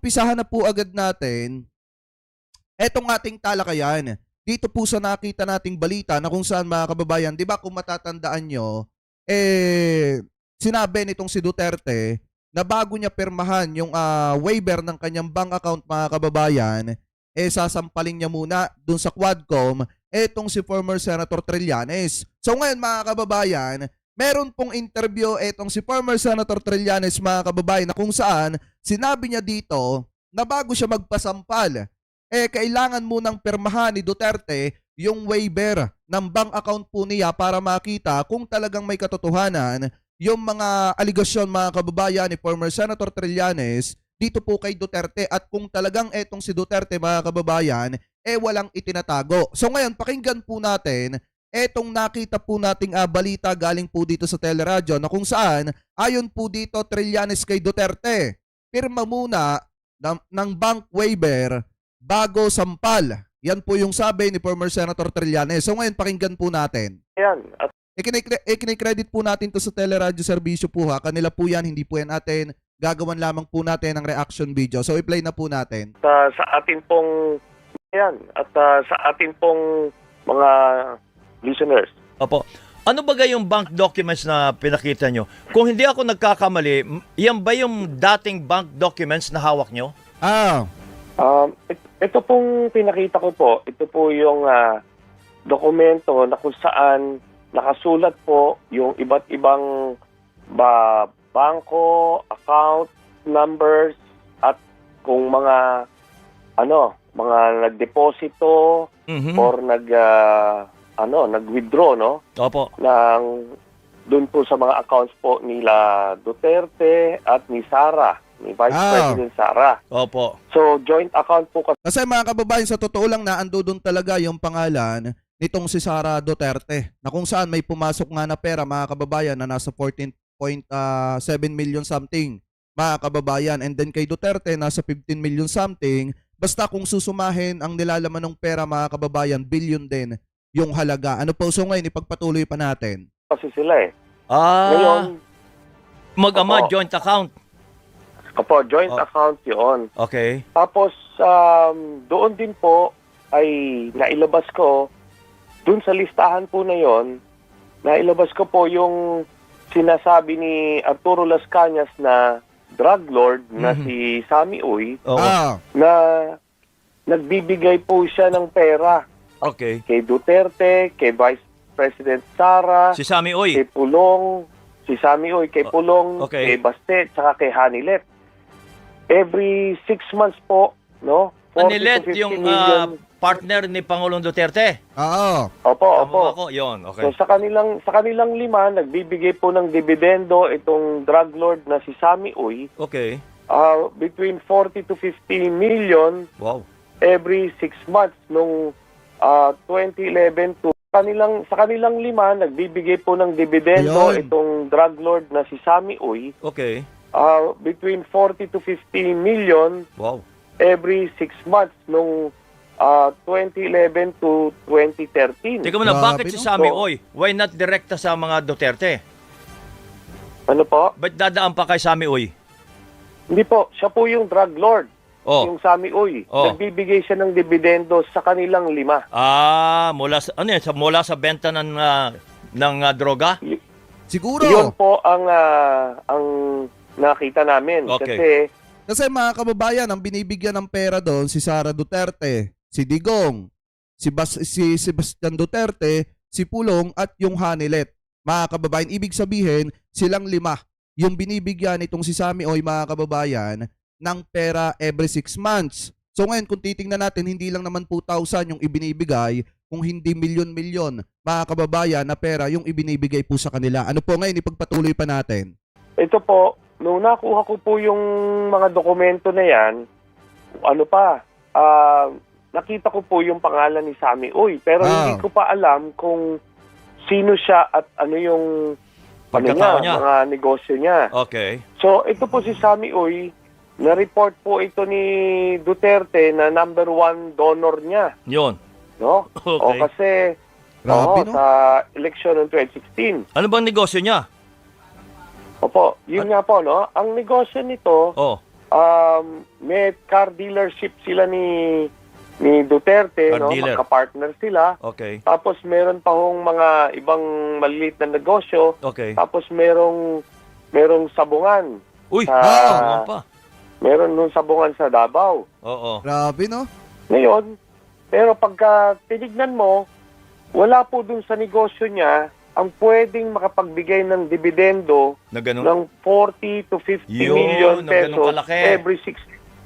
umpisahan na po agad natin etong ating talakayan. Dito po sa nakita nating balita na kung saan mga kababayan, di ba kung matatandaan nyo, sinabi nitong si Duterte na bago niya pirmahan yung waiver ng kanyang bank account mga kababayan, sasampalin niya muna dun sa Quadcom etong si former Senator Trillanes. So ngayon mga kababayan, meron pong interview etong si former Senator Trillanes mga kababayan na kung saan sinabi niya dito na bago siya magpasampal, kailangan munang pirmahan ni Duterte yung waiver ng bank account po niya para makita kung talagang may katotohanan yung mga aligasyon mga kababayan ni former Senator Trillanes dito po kay Duterte at kung talagang etong si Duterte mga kababayan walang itinatago. So ngayon pakinggan po natin etong nakita po nating balita galing po dito sa teleradyo na kung saan ayon po dito Trillanes kay Duterte, pirma muna ng bank waiver bago sampal. Yan po yung sabi ni former Senator Trillanes. So ngayon pakinggan po natin. Yan. At Ikinikredit po natin to sa teleradyo serbisyo po ha. Kanila po yan, hindi po yan atin. Gagawan lamang po natin ng reaction video. So i-play na po natin. sa atin pong sa atin pong mga listeners. Opo. Ano ba yung bank documents na pinakita nyo? Kung hindi ako nagkakamali, yan ba yung dating bank documents na hawak nyo? Ito pong pinakita ko po, ito po yung dokumento na kung saan nakasulat po yung iba't ibang bangko, account numbers at kung mga mga nagdeposito or nag-withdraw Opo. ng doon po sa mga accounts po nila Duterte at ni Sara, ni Vice President Sara. Opo. So joint account po Kasi mga kababayan, sa totoo lang na ando doon talaga yung pangalan nitong si Sara Duterte na kung saan may pumasok nga na pera mga kababayan na nasa 14.7 million something mga kababayan, and then kay Duterte nasa 15 million something. Basta kung susumahin ang nilalaman ng pera mga kababayan, billion din yung halaga. Ano po, so ngayon ipagpatuloy pa natin. kasi sila Ngayon, Mag-ama, Opo. joint account. opo, joint account yun. Okay. Tapos doon din po ay nailabas ko, doon sa listahan po na yon, nailabas ko po yung sinasabi ni Arturo Las Cañas na drug lord na si Sammy Uy, na nagbibigay po siya ng pera Okay. kay Duterte, kay Vice President Sara, Si Sammy Uy. kay Pulong, si Sammy Uy, kay Pulong, okay. kay Baste, tsaka kay Hanilet. Every 6 months po, 40 Anilet to 50 yung million. partner ni Pangulong Duterte. Opo. Tama ako? Yun, okay. So sa kanilang 5, nagbibigay po ng dividendo itong drug lord na si Sammy Uy, Okay. between 40 to 50 million Wow. every 6 months nung 2011 to sa kanilang 5, nagbibigay po ng dividendo Ayun. itong drug lord na si Sammy Uy, Okay. between 40 to 50 million Wow. every 6 months nung 2011 to 2013. Teka muna, Grabe, bakit si no? Sammy So- Uy? Why not direkta sa mga Duterte? Ano po? Ba't dadaan pa kay Sammy Uy? Hindi po, siya po yung drug lord. Oh. Yung Sammy Uy. Oh. Nagbibigay siya ng dividendo sa kanilang 5. Mula sa benta ng droga? Siguro. Yun po ang nakita namin. Okay. Kasi mga kababayan, ang binibigyan ng pera doon si Sara Duterte, si Digong, si Sebastian Duterte, si Pulong at yung Hanilet. Mga kababayan, ibig sabihin silang 5 yung binibigyan itong si Sammy Oy mga kababayan ng pera every 6 months. So ngayon kung titingnan natin, hindi lang naman po 1,000 yung ibinibigay, kung hindi milyon-milyon mga kababayan na pera yung ibinibigay po sa kanila. Ano po ngayon, ipagpatuloy pa natin. Ito po, nung nakuha ko po yung mga dokumento na yan, nakita ko po yung pangalan ni Sammy Uy. Pero hindi ko pa alam kung sino siya at ano yung Pagkatao niya. mga negosyo niya. Okay. So, ito po si Sammy Uy, na-report po ito ni Duterte na number 1 donor niya. Yun. No? Okay. O kasi Grabe, no? sa election ng 2016. Ano bang negosyo niya? Opo, yun nga po, no? Ang negosyo nito, Oh. may car dealership sila ni Duterte, Car no? dealer. Magka-partner sila. Okay. Tapos meron pa hong mga ibang maliliit na negosyo. Okay. Tapos merong sabungan. Uy, Ah. naman pa. Meron nung sabungan sa Davao. Oo. Grabe, no? Ngayon, pero pagka tinignan mo, wala po dun sa negosyo niya ang pwedeng makapagbigay ng dividendo Na ganun. ng 40 to 50 Yun, million ng ganun pesos kalaki.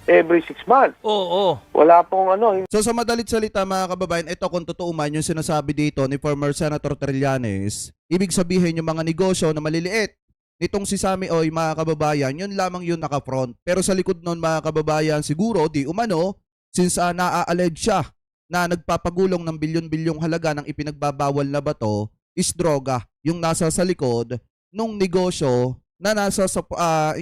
every 6 months. Oo. Wala pong ano. So sa madalit salita mga kababayan, ito kung totoo man yung sinasabi dito ni former Senator Trillanes, ibig sabihin yung mga negosyo na maliliit nitong si Sammy Oy mga kababayan, yun lamang yun naka-front. Pero sa likod nun mga kababayan, siguro di umano, since naa-allege siya na nagpapagulong ng bilyon-bilyong halaga ng ipinagbabawal na bato, is droga yung nasa sa likod nung negosyo na nasa sa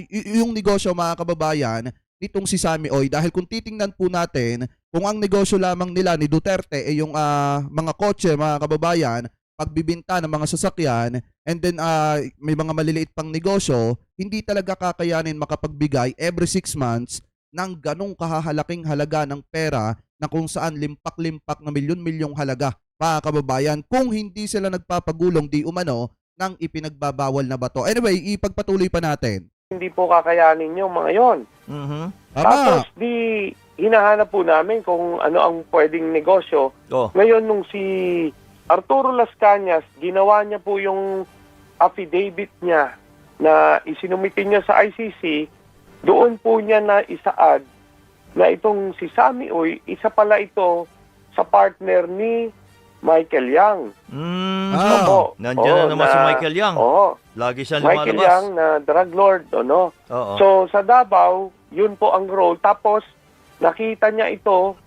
yung negosyo mga kababayan nitong si Sammy Oy. Dahil kung titingnan po natin, kung ang negosyo lamang nila ni Duterte ay yung mga kotse mga kababayan, pagbibinta ng mga sasakyan, and then may mga maliliit pang negosyo, hindi talaga kakayanin makapagbigay every 6 months ng ganong kahahalaking halaga ng pera na kung saan limpak-limpak na milyon-milyong halaga mga kababayan kung hindi sila nagpapagulong di umano ng ipinagbabawal na bato. Anyway, ipagpatuloy pa natin. Hindi po kakayanin yung mga yon. Mhm. Tapos Tama. di hinahanap po namin kung ano ang pwedeng negosyo. Oh. Ngayon nung si Arturo Las Cañas, ginawa niya po yung affidavit niya na isinumitin niya sa ICC, doon po niya na isaad na itong si Sammy Oy, isa pala ito sa partner ni Michael Yang. Ah. Opo. Nandiyan na naman si Michael Yang. Oo. Lagi siya Michael lumalabas. Yang na drug lord, ano? Oo. So sa Davao, yun po ang role. Tapos nakita niya ito,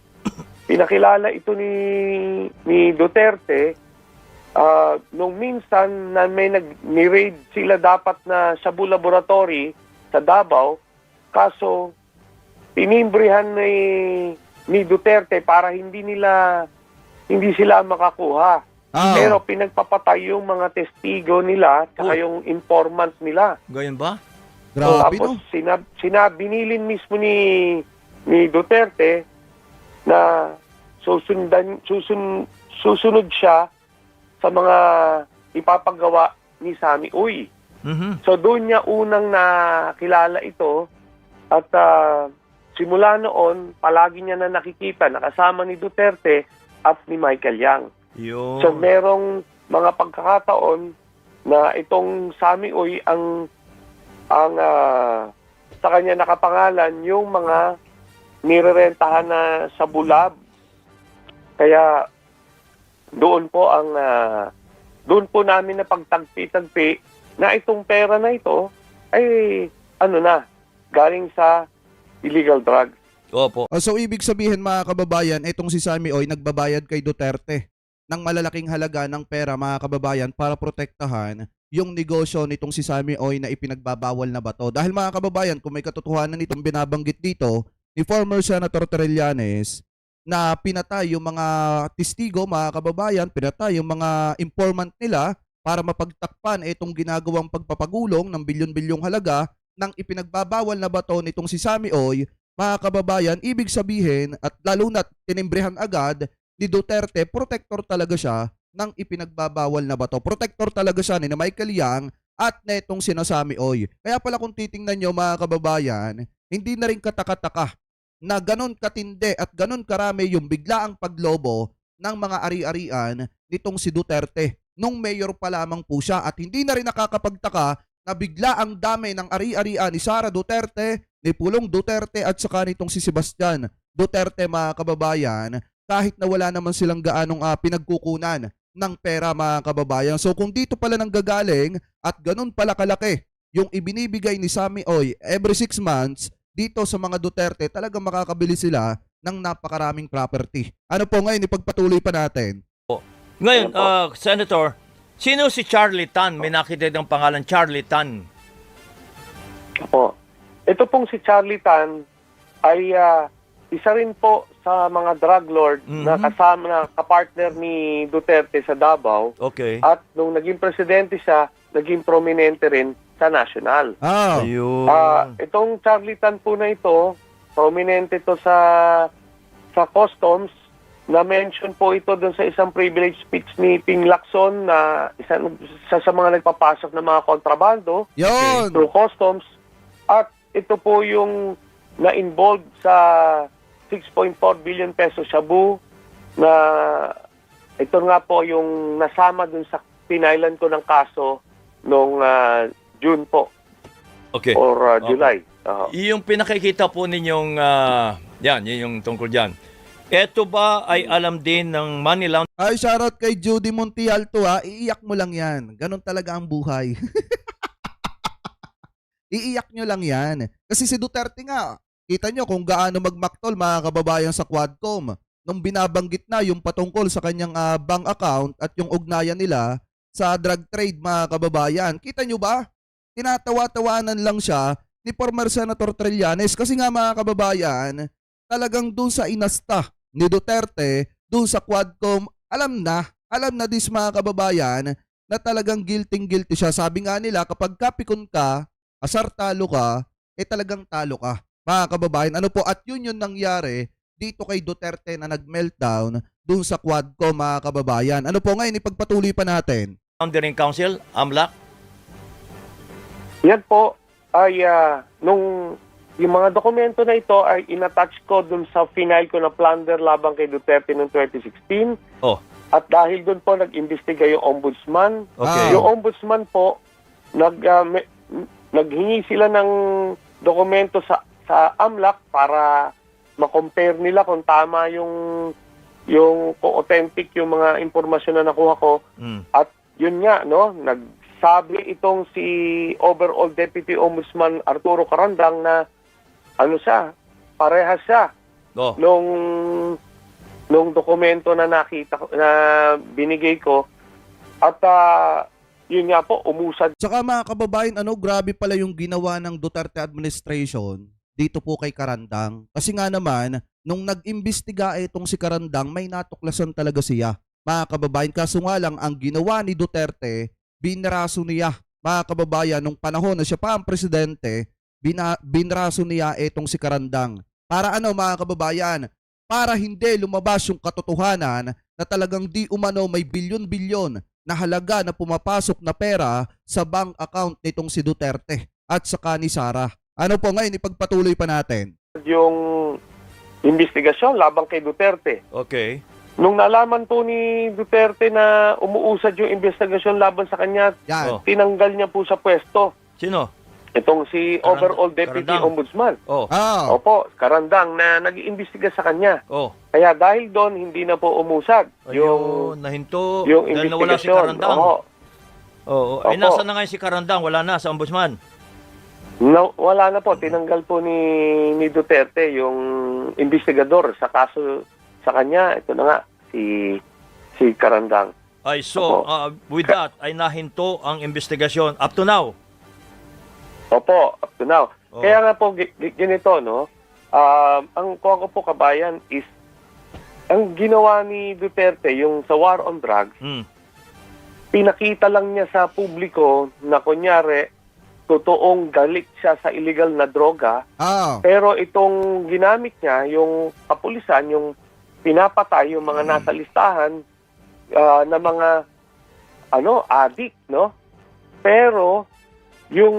pinakilala ito ni Duterte nung minsan na may ni-raid sila dapat na Shabu Laboratory sa Davao, kaso pinimbrihan ni Duterte para hindi sila makakuha. Pero pinagpapatay yung mga testigo nila at yung informant nila. Gayon ba? Grabe, Tapos no? binilin mismo ni Duterte na susunod siya sa mga ipapagawa ni Sammy Oy. Mhm. So doon niya unang nakilala ito at simula noon palagi niya na nakikita nakasama ni Duterte at ni Michael Yang. Yun. So merong mga pagkakataon na itong Sammy Oy ang sa kanya nakapangalan yung mga nirerentahan na sa Bulab. Kaya doon po namin na pagtagpi-tagpi na itong pera na ito ay galing sa illegal drugs. Opo. So ibig sabihin mga kababayan, itong si Sammy Oy nagbabayad kay Duterte ng malalaking halaga ng pera mga kababayan para protektahan yung negosyo nitong si Sammy Oy na ipinagbabawal na bato. Dahil mga kababayan, kung may katotohanan nitong binabanggit dito ni former Senator Trillanes na pinatay yung mga testigo mga kababayan, pinatay yung mga informant nila para mapagtakpan itong ginagawang pagpapagulong ng bilyon-bilyong halaga ng ipinagbabawal na bato nitong si Sammy Oy, mga kababayan, ibig sabihin at lalo na't tinimbrehan agad ni Duterte, protector talaga siya ng ipinagbabawal na bato. Protector talaga siya ni Michael Yang at netong sina Sammy Oy. Kaya pala kung titingnan nyo mga kababayan, hindi na rin kataka-taka na ganon katindi at ganon karami yung biglaang paglobo ng mga ari-arian nitong si Duterte nung mayor pa lamang po siya, at hindi na rin nakakapagtaka na bigla ang dami ng ari-arian ni Sara Duterte, ni Pulong Duterte at saka nitong si Sebastian Duterte mga kababayan, kahit na wala naman silang gaanong pinagkukunan ng pera mga kababayan. So kung dito pala nanggagaling at ganun pala kalaki yung ibinibigay ni Sammy Oy every 6 months dito sa mga Duterte, talagang makakabili sila ng napakaraming property. Ano po ngayon, ipagpatuloy pa natin. Ngayon, Senator, sino si Charlie Tan? May nakita ng pangalan Charlie Tan. Opo. Ito pong si Charlie Tan ay isa rin po sa mga drug lord na kasama na kapartner ni Duterte sa Davao. Okay. At nung naging presidente siya, naging prominente rin sa national. Ayun. Itong Charlie Tan po na ito, prominente to sa customs, na-mention po ito doon sa isang privilege speech ni Ping Lacson na isa sa mga nagpapasok ng mga kontrabando Yun! through customs. At ito po yung na-involved sa 6.4 billion peso shabu na ito nga po yung nasama dun sa pinailan ko ng kaso noong June po Okay. or July. Yung pinakikita po ninyong, yan, yun yung tungkol dyan. Ito ba ay alam din ng money laundering? Ay, shoutout kay Judy Montialto ha. Iiyak mo lang yan. Ganon talaga ang buhay. Iiyak nyo lang yan. Kasi si Duterte nga, kita nyo kung gaano magmaktol mga kababayan sa Quadcom. Nung binabanggit na yung patungkol sa kanyang bank account at yung ugnayan nila sa drug trade mga kababayan. Kita nyo ba? Tinatawa-tawanan lang siya ni former Senator Trillanes kasi nga mga kababayan, talagang doon sa inasta ni Duterte, doon sa Quadcom, alam na dis mga kababayan na talagang guilty siya. Sabi nga nila kapag kapikon ka, asar talo ka, talagang talo ka. Mga kababayan, ano po, at yun yung nangyari dito kay Duterte na nag-meltdown doon sa Quadcom mga kababayan. Ano po ngayon, ipagpatuloy pa natin. Council, AMLAC? Yan po ay nung yung mga dokumento na ito ay inattach ko dun sa final ko na plunder labang kay Duterte noong 2016. Oh. At dahil dun po nag-imbestiga yung ombudsman. Okay. Yung ombudsman po, naghingi sila ng dokumento sa AMLAC para ma-compare nila kung tama yung kung authentic yung mga impormasyon na nakuha ko. At yun nga, no, nagsabi itong si Overall Deputy Ombudsman Arturo Carandang na ano siya, parehas siya nung dokumento na nakita na binigay ko. At yun nga po, umusad. Saka mga kababayan, grabe pala yung ginawa ng Duterte administration dito po kay Carandang. Kasi nga naman, nung nag-imbestiga itong si Carandang, may natuklasan talaga siya. Mga kababayan, kaso nga lang, ang ginawa ni Duterte, binraso niya. Mga kababayan, nung panahon na siya pa ang presidente, binraso niya itong si Carandang. Para mga kababayan? Para hindi lumabas yung katotohanan na talagang di umano may bilyon-bilyon na halaga na pumapasok na pera sa bank account nitong si Duterte at saka ni Sara. Ano po ngayon, ipagpatuloy pa natin. Yung investigasyon labang kay Duterte. Okay. Nung nalaman po ni Duterte na umuusad yung investigasyon laban sa kanya, Yan. tinanggal niya po sa pwesto. Sino? Itong si Overall Deputy Carandang. Ombudsman. Oh. Opo, Carandang na nag-iimbestiga sa kanya. Oh. Kaya dahil doon, hindi na po umusad Ayun, nahinto. yung Dahil nawala si investigasyon. Carandang. Oo. Oo. Ay, Opo. nasa na ngayon si Carandang? Wala na sa ombudsman. Wala na po. Tinanggal po ni Duterte yung investigador sa kaso sa kanya. Ito na nga, si Carandang. Ay, so, Opo. with that, ay nahinto ang investigasyon up to now. Opo, up to now. Oh. Kaya nga po, ganito, no? Ang kuha ko po, kabayan, is ang ginawa ni Duterte, yung sa war on drugs, pinakita lang niya sa publiko na kunyari, totoong galit siya sa illegal na droga, pero itong ginamit niya, yung kapulisan, yung pinapatay, yung mga nasa listahan na mga addict, no? Pero yung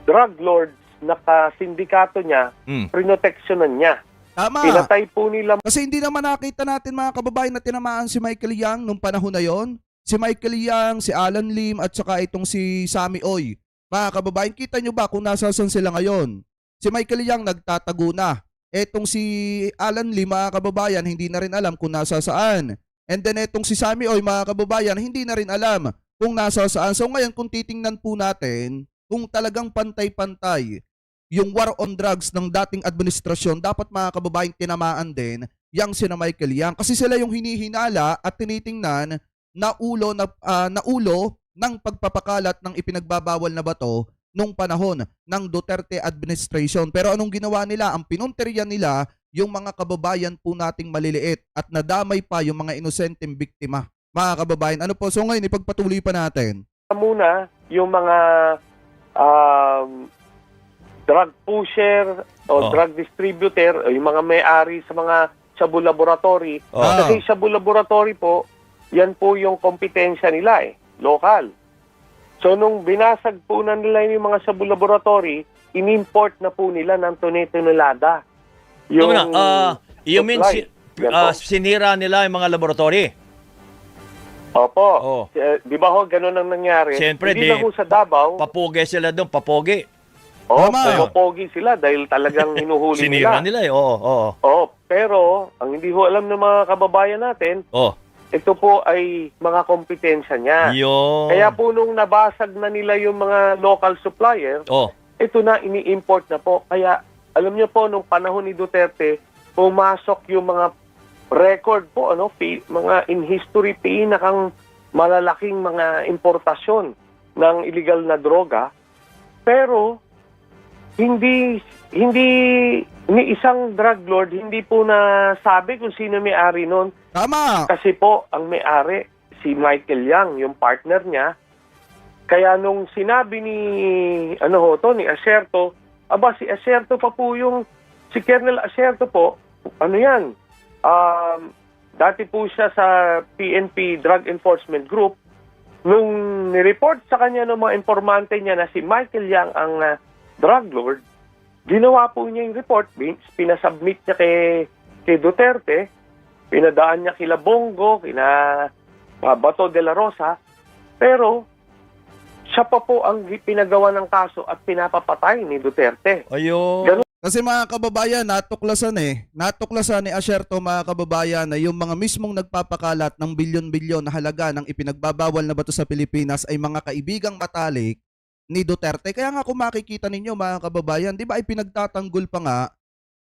drug lords na kasindikato niya, prinoteksyonan niya. Tama. Pinatay po nila. Kasi hindi naman nakita natin mga kababayan na tinamaan si Michael Yang nung panahon na yon. Si Michael Yang, si Alan Lim at saka itong si Sammy Oy. Mga kababayan, kita nyo ba kung nasasan sila ngayon? Si Michael Yang nagtatago na. Etong si Alan Lim, mga kababayan, hindi na rin alam kung nasa saan. And then etong si Sammy Oy, mga kababayan, hindi na rin alam kung nasa saan. So ngayon, kung titingnan po natin, kung talagang pantay-pantay yung war on drugs ng dating administrasyon, dapat mga kababayan tinamaan din yang sina Michael Yang. Kasi sila yung hinihinala at tinitingnan na ulo ng pagpapakalat ng ipinagbabawal na bato nung panahon ng Duterte administration. Pero anong ginawa nila? Ang pinunterian nila yung mga kababayan po nating maliliit at nadamay pa yung mga inosenteng biktima. Mga kababayan, ano po? So ngayon, ipagpatuloy pa natin. Muna yung mga drug pusher o drug distributor o yung mga may-ari sa mga Shabu Laboratory. Kasi Shabu Laboratory po, yan po yung kompetensya nila local. So nung binasag po na nila yung mga Shabu Laboratory, in-import na po nila ng tonelada. You mean supply. sinira nila yung mga laboratory? Opo. Oh. Di ba ho, ganun ang nangyari? Siyempre, Hindi na ho sa Davao. Papoge sila doon, papoge. Tama. Pumopogi sila dahil talagang hinuhuli Sinira nila Oo. Pero ang hindi ho alam ng mga kababayan natin, ito po ay mga kompetensya niya. Yun. Kaya po nung nabasag na nila yung mga local supplier, ito na ini-import na po. Kaya alam niyo po, nung panahon ni Duterte, pumasok yung mga record po, mga in history, pinakang malalaking mga importasyon ng illegal na droga. Pero hindi ni isang drug lord hindi po nasabi kung sino may-ari noon. Tama. Kasi po ang may-ari si Michael Yang, yung partner niya. Kaya nung sinabi ni ni Acerto, si Acerto pa po si Colonel Acerto po, dati po siya sa PNP Drug Enforcement Group. Nung nireport sa kanya ng mga informante niya na si Michael Yang ang drug lord, ginawa po niya yung report, pinasubmit niya kay Duterte, pinadaan niya kila Bongo, kina Bato de la Rosa, pero siya pa po ang pinagawa ng kaso at pinapapatay ni Duterte. Ayun. Kasi mga kababayan, natuklasan ni Acerto mga kababayan na yung mga mismong nagpapakalat ng bilyon-bilyon na halaga ng ipinagbabawal na bato sa Pilipinas ay mga kaibigang matalik ni Duterte. Kaya nga kung makikita ninyo mga kababayan, di ba ay pinagtatanggol pa nga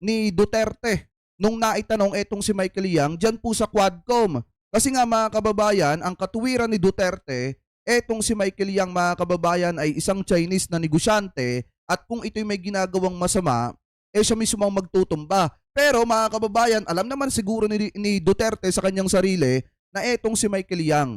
ni Duterte nung naitanong etong si Michael Yang dyan po sa Quadcom. Kasi nga mga kababayan, ang katuwiran ni Duterte, etong si Michael Yang mga kababayan ay isang Chinese na negosyante at kung ito'y may ginagawang masama, siya mismo ang magtutumba. Pero mga kababayan, alam naman siguro ni Duterte sa kanyang sarili na etong si Michael Yang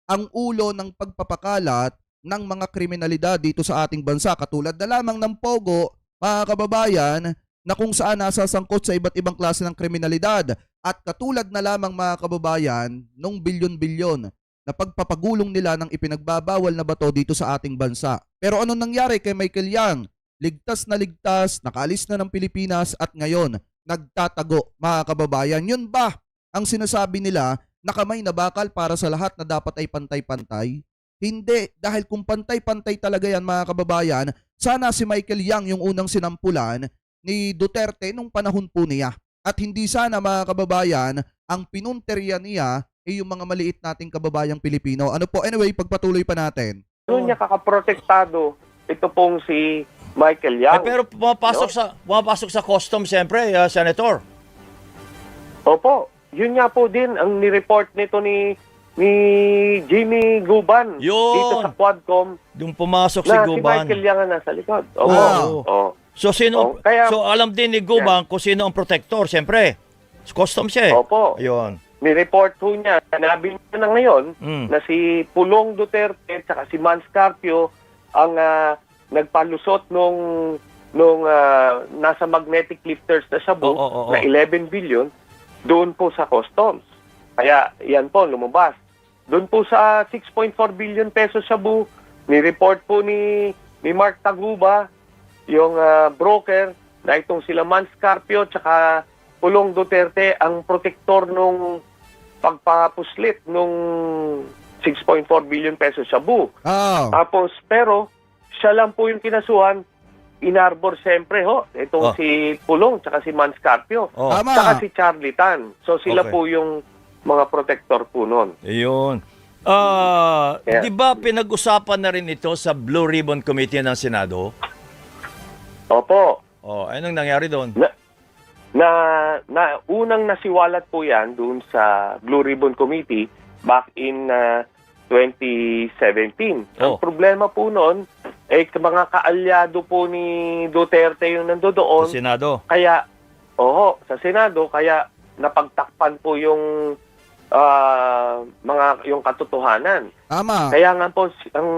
ang ulo ng pagpapakalat ng mga kriminalidad dito sa ating bansa. Katulad na lamang ng Pogo, mga kababayan, na kung saan nasasangkot sa iba't ibang klase ng kriminalidad. At katulad na lamang mga kababayan, nung bilyon-bilyon na pagpapagulong nila ng ipinagbabawal na bato dito sa ating bansa. Pero anong nangyari kay Michael Yang? Ligtas na ligtas, nakaalis na ng Pilipinas at ngayon, nagtatago mga kababayan. Yun ba ang sinasabi nila na kamay na bakal para sa lahat na dapat ay pantay-pantay? Hindi, dahil kung pantay-pantay talaga yan mga kababayan, sana si Michael Yang yung unang sinampulan ni Duterte nung panahon po niya. At hindi sana mga kababayan, ang pinunterya niya ay yung mga maliit nating kababayang Pilipino. Ano po, anyway, pagpatuloy pa natin. Doon niya kakaprotektado ito pong si Michael Yang. Pero pumapasok sa custom siyempre, Senator. Opo, yun nga po din ang ni-report nito ni Jimmy Guban dito sa Quadcom. Yung pumasok si Si Guban. Michael Yang ang nasa likod. So so alam din ni Guban kung sino ang protector, siyempre. Custom siya. Opo. Ayun. Ni-report po niya, sanabi niya na ngayon na si Pulong Duterte at si Mans Carpio ang nagpalusot nung nasa magnetic lifters na Shabu na 11 billion doon po sa customs. Kaya yan po lumabas. Doon po sa 6.4 billion pesos Shabu, ni-report po ni Mark Taguba, yung broker, na itong sila Mans Carpio tsaka Pulong Duterte ang protektor nung pagpapuslit nung 6.4 billion pesos Shabu. Tapos, pero siya lang po yung kinasuhan, inarbor siyempre itong si Pulong tsaka si Mans Carpio tsaka si Charlie Tan. So sila po yung mga protector po nun. Ayun. Di ba pinag-usapan na rin ito sa Blue Ribbon Committee ng Senado? Opo. Anong nangyari doon? Unang nasiwalat po yan doon sa Blue Ribbon Committee back in 2017. Ang problema po noon, mga kaalyado po ni Duterte yung nandoon. Sa Senado? Kaya, sa Senado, kaya napagtakpan po yung yung katotohanan. Tama. Kaya nga po ang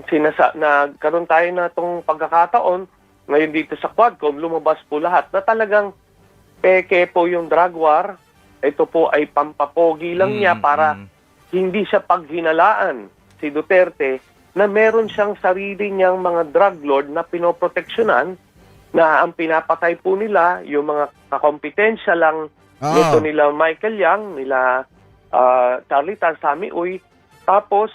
nagkaroon tayo na tong pagkakataon ngayon dito sa Quadcom, lumabas po lahat na talagang peke po yung drug war. Ito po ay pampapogi lang niya para hindi siya paghinalaan si Duterte na meron siyang sarili niyang mga drug lord na pinoproteksyonan, na ang pinapatay po nila yung mga kakompetensya lang nito nila Michael Yang, nila Charlie Tan, Sami Uy. Tapos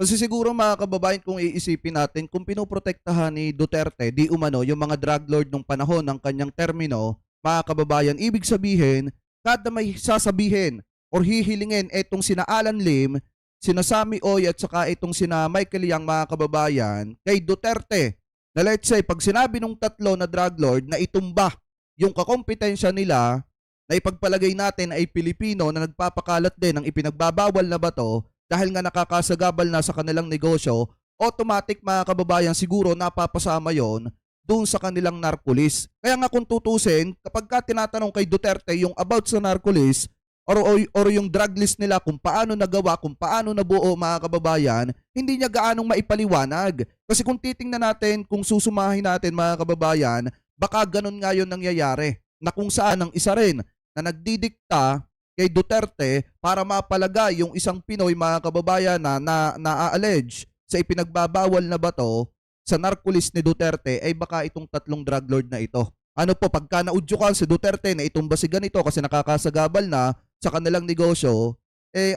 Kasi siguro mga kababayan, kung iisipin natin, kung pinoprotektahan ni Duterte, di umano, yung mga drug lord nung panahon ng kanyang termino, mga kababayan, ibig sabihin, kada may sasabihin or hihilingin etong sina Alan Lim, sina Sami Oy at saka itong sina Michael Yang, mga kababayan, kay Duterte, na let's say, pag sinabi nung tatlo na drug lord na itumba yung kakompetensya nila, na ipagpalagay natin ay Pilipino na nagpapakalat din ng ipinagbabawal na bato dahil nga nakakasagabal na sa kanilang negosyo, automatic mga kababayan siguro napapasama yon doon sa kanilang narcolis. Kaya nga kung tutusin, kapag ka tinatanong kay Duterte yung about sa narcolis or yung drug list nila, kung paano nagawa, kung paano nabuo mga kababayan, hindi niya gaanong maipaliwanag. Kasi kung titingnan natin, kung susumahin natin mga kababayan, baka ganun nga yun nangyayari, na kung saan ang isa rin na nagdidikta kay Duterte para mapalagay yung isang Pinoy, mga kababayan, na na-allege sa ipinagbabawal na bato sa narcolis ni Duterte ay baka itong tatlong drug lord na ito. Ano po, pagka naudyukan si Duterte na itumba si ganito kasi nakakasagabal na sa kanilang negosyo,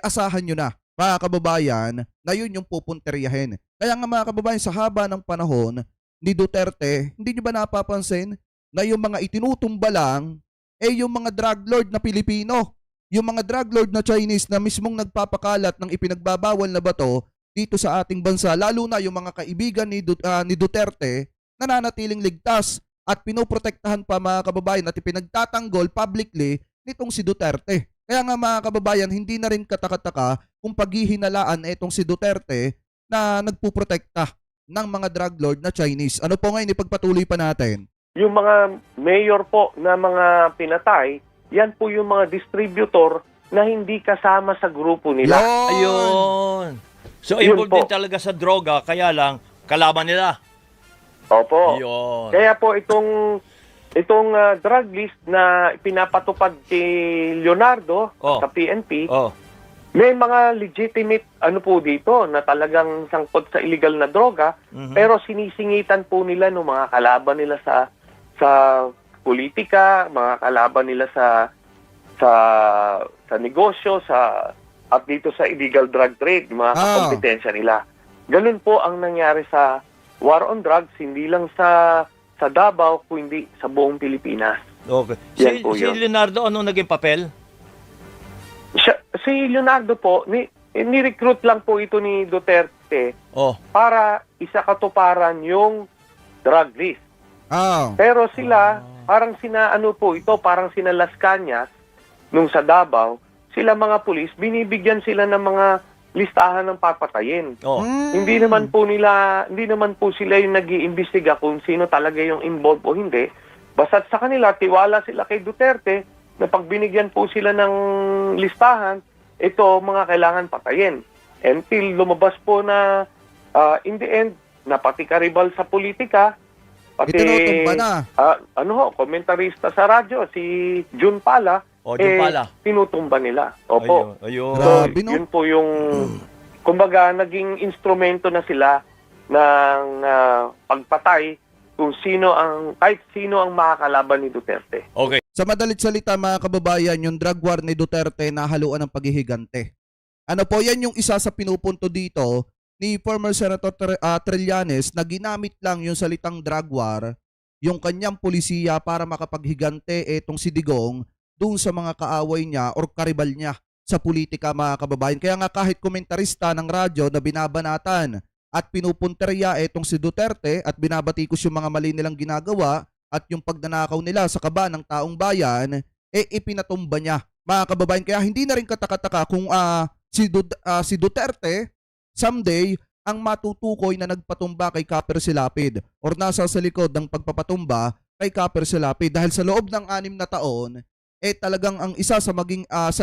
asahan nyo na, mga kababayan, na yun yung pupunteryahin. Kaya nga mga kababayan, sa haba ng panahon ni Duterte, hindi nyo ba napapansin na yung mga itinutumba lang yung mga drug lord na Pilipino, yung mga drug lord na Chinese na mismong nagpapakalat ng ipinagbabawal na bato dito sa ating bansa, lalo na yung mga kaibigan ni Duterte nananatiling ligtas at pinoprotektahan pa mga kababayan at ipinagtatanggol publicly nitong si Duterte. Kaya nga mga kababayan, hindi na rin katakataka kung paghihinalaan itong si Duterte na nagpuprotekta ng mga drug lord na Chinese. Ano po ngayon, ipagpatuloy pa natin? yung mga mayor po na mga pinatay, yan po yung mga distributor na hindi kasama sa grupo nila. Ayun. So, Yun involved po. din talaga sa droga, kaya lang, kalaban nila. Opo. Ayun. Kaya po itong drug list na pinapatupad kay Leonardo sa PNP, may mga legitimate po dito na talagang sangkot sa illegal na droga, pero sinisingitan po nila ng mga kalaban nila sa politika, mga kalaban nila sa negosyo, at dito sa illegal drug trade, mga kakompetensya nila. Ganun po ang nangyari sa war on drugs, hindi lang sa Davao, kundi sa buong Pilipinas. Okay. Yan po Si yun. Leonardo, anong naging papel? Si Leonardo po, ni-recruit lang po ito ni Duterte para isakatuparan yung drug list. Pero sila, parang parang sina Las Cañas, nung sa Davao, sila mga pulis, binibigyan sila ng mga listahan ng papatayin. Hindi naman po sila yung nag-iimbestiga kung sino talaga yung involved o hindi. Basta't sa kanila, tiwala sila kay Duterte na pag binigyan po sila ng listahan, ito mga kailangan patayin. Until lumabas po na in the end, napatikaribal sa politika, pati Itinutumba na. komentarista sa radyo, si Jun Pala, Jun Pala. tinutumba nila. Opo. Ayun. So, Grabe, no? yun po yung, kumbaga, naging instrumento na sila ng pagpatay kung kahit sino ang makakalaban ni Duterte. Okay. Sa madalit salita mga kababayan, yung drug war ni Duterte nahaluan ng paghihigante. Ano po, yan yung isa sa pinupunto dito ni former Senator Trillanes na ginamit lang yung salitang drug war, yung kanyang pulisiya para makapaghigante etong si Digong doon sa mga kaaway niya or karibal niya sa politika mga kababayan. Kaya nga kahit komentarista ng radyo na binabanatan at pinupunterya etong si Duterte at binabatikos yung mga mali nilang ginagawa at yung pagnanakaw nila sa kaba ng taong bayan, ipinatumba niya mga kababayan. Kaya hindi na rin katakataka kung si Duterte someday ang matutukoy na nagpatumba kay Caper Silapid or nasa sa likod ng pagpapatumba kay Caper Silapid dahil sa loob ng 6 na taon, talagang ang isa sa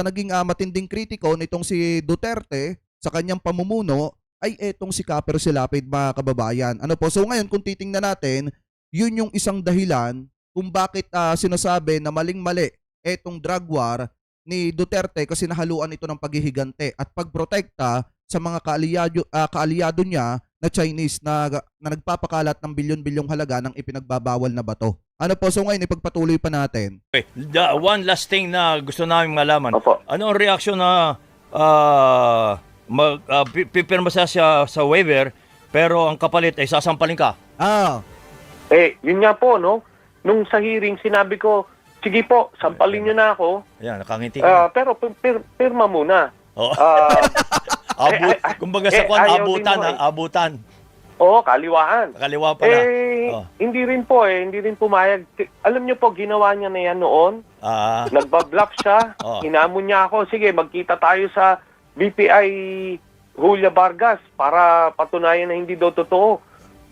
naging matinding kritiko nitong si Duterte sa kanyang pamumuno ay etong si Caper Silapid, mga kababayan. Ano po? So ngayon kung titingnan natin, yun yung isang dahilan kung bakit sinasabi na maling-mali etong drug war ni Duterte kasi nahaluan ito ng paghihigante at pagprotekta sa mga kaalyado niya na Chinese na nagpapakalat ng bilyon-bilyong halaga ng ipinagbabawal na bato. Ano po? So ngayon ipagpatuloy pa natin. Okay. One last thing na gusto namin malaman. Opo. Ano ang reaksyon na pipirma siya sa waiver pero ang kapalit ay sasampalin ka? Yun nga po, no? Nung sa hearing, sinabi ko, sige po, sampalin nyo na ako. Ayan, nakangiti ka. Pero pirma muna. Oh. Ah, Kumbaga sa kwan, ayaw abutan, din mo, abutan. kaliwaan. Kaliwa pala. Oh. Hindi rin po pumayag. Alam nyo po, ginawa niya na yan noon. Ah, Nagbablock siya. Oh. Hinamon niya ako, sige, magkita tayo sa BPI Julia Vargas para patunayan na hindi daw totoo.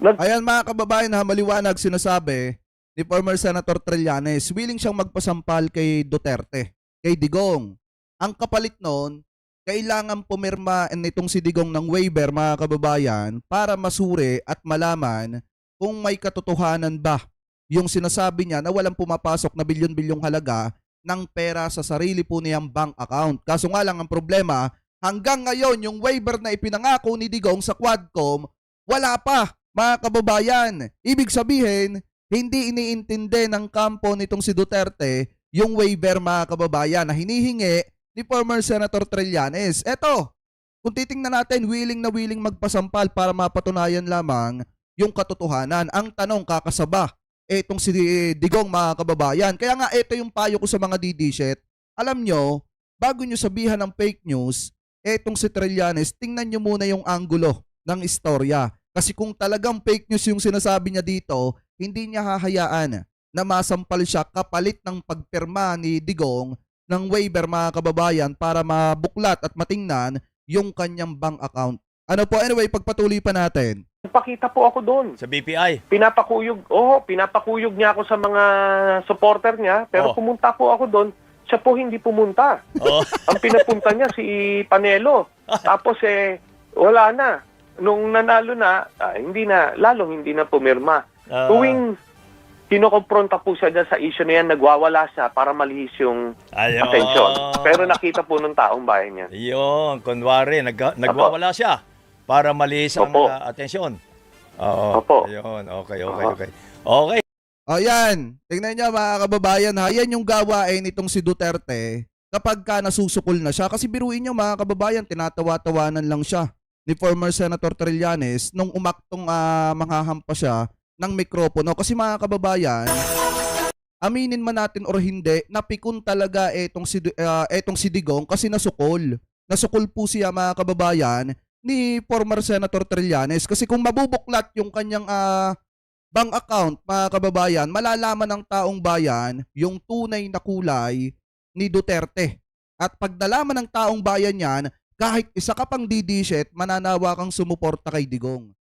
Ayan mga kababayan, maliwanag sinasabi ni former Senator Trillanes, willing siyang magpasampal kay Duterte, kay Digong. Ang kapalit noon, kailangan pumirma nitong si Digong ng waiver, mga kababayan, para masuri at malaman kung may katotohanan ba yung sinasabi niya na walang pumapasok na bilyon-bilyong halaga ng pera sa sarili po niyang bank account. Kaso nga lang ang problema, hanggang ngayon yung waiver na ipinangako ni Digong sa Quadcom, wala pa, mga kababayan. Ibig sabihin, hindi iniintindi ng kampo nitong si Duterte yung waiver, mga kababayan, na hinihingi ni former Senator Trillanes. Eto, kung titingnan natin, willing na willing magpasampal para mapatunayan lamang yung katotohanan. Ang tanong, kakasaba etong si Digong, mga kababayan. Kaya nga, ito yung payo ko sa mga DD-shit. Alam nyo, bago nyo sabihan ng fake news, etong si Trillanes, tingnan nyo muna yung anggulo ng istorya. Kasi kung talagang fake news yung sinasabi niya dito, hindi niya hahayaan na masampal siya kapalit ng pagpirma ni Digong ng waiver, mga kababayan, para mabuklat at matingnan yung kanyang bank account. Ano po, anyway, pagpatuloy pa natin. Pakita po ako doon. sa BPI. Pinapakuyog niya ako sa mga supporter niya, pero Oh. pumunta po ako doon, siya po hindi pumunta. Oh. Ang pinapunta niya si Panelo. Tapos wala na. Nung nanalo na, lalong hindi na pumirma. Tuwing kinokompronta po siya dyan sa issue na yan, nagwawala siya para malihis yung Ayun. atensyon. Pero nakita po ng taong bayan niya. Yun, kunwari, nagwawala siya para malihis ang Opo. atensyon. Oo. Opo. Ayun, okay. Opo. Okay. Ayan, tingnan niyo mga kababayan, yan yung gawain nitong si Duterte kapag ka nasusukol na siya. Kasi biruin niyo mga kababayan, tinatawa-tawanan lang siya ni former Senator Trillanes nung umaktong manghahampa siya ng mikropono. Kasi mga kababayan, aminin man natin or hindi, napikon talaga etong si Digong kasi nasukol. Nasukol po siya, mga kababayan, ni former Senator Trillanes. Kasi kung mabubuklat yung kanyang bank account, mga kababayan, malalaman ng taong bayan yung tunay na kulay ni Duterte. At pag nalaman ng taong bayan yan, kahit isa ka pang DD-shit, mananawa kang sumuporta kay Digong.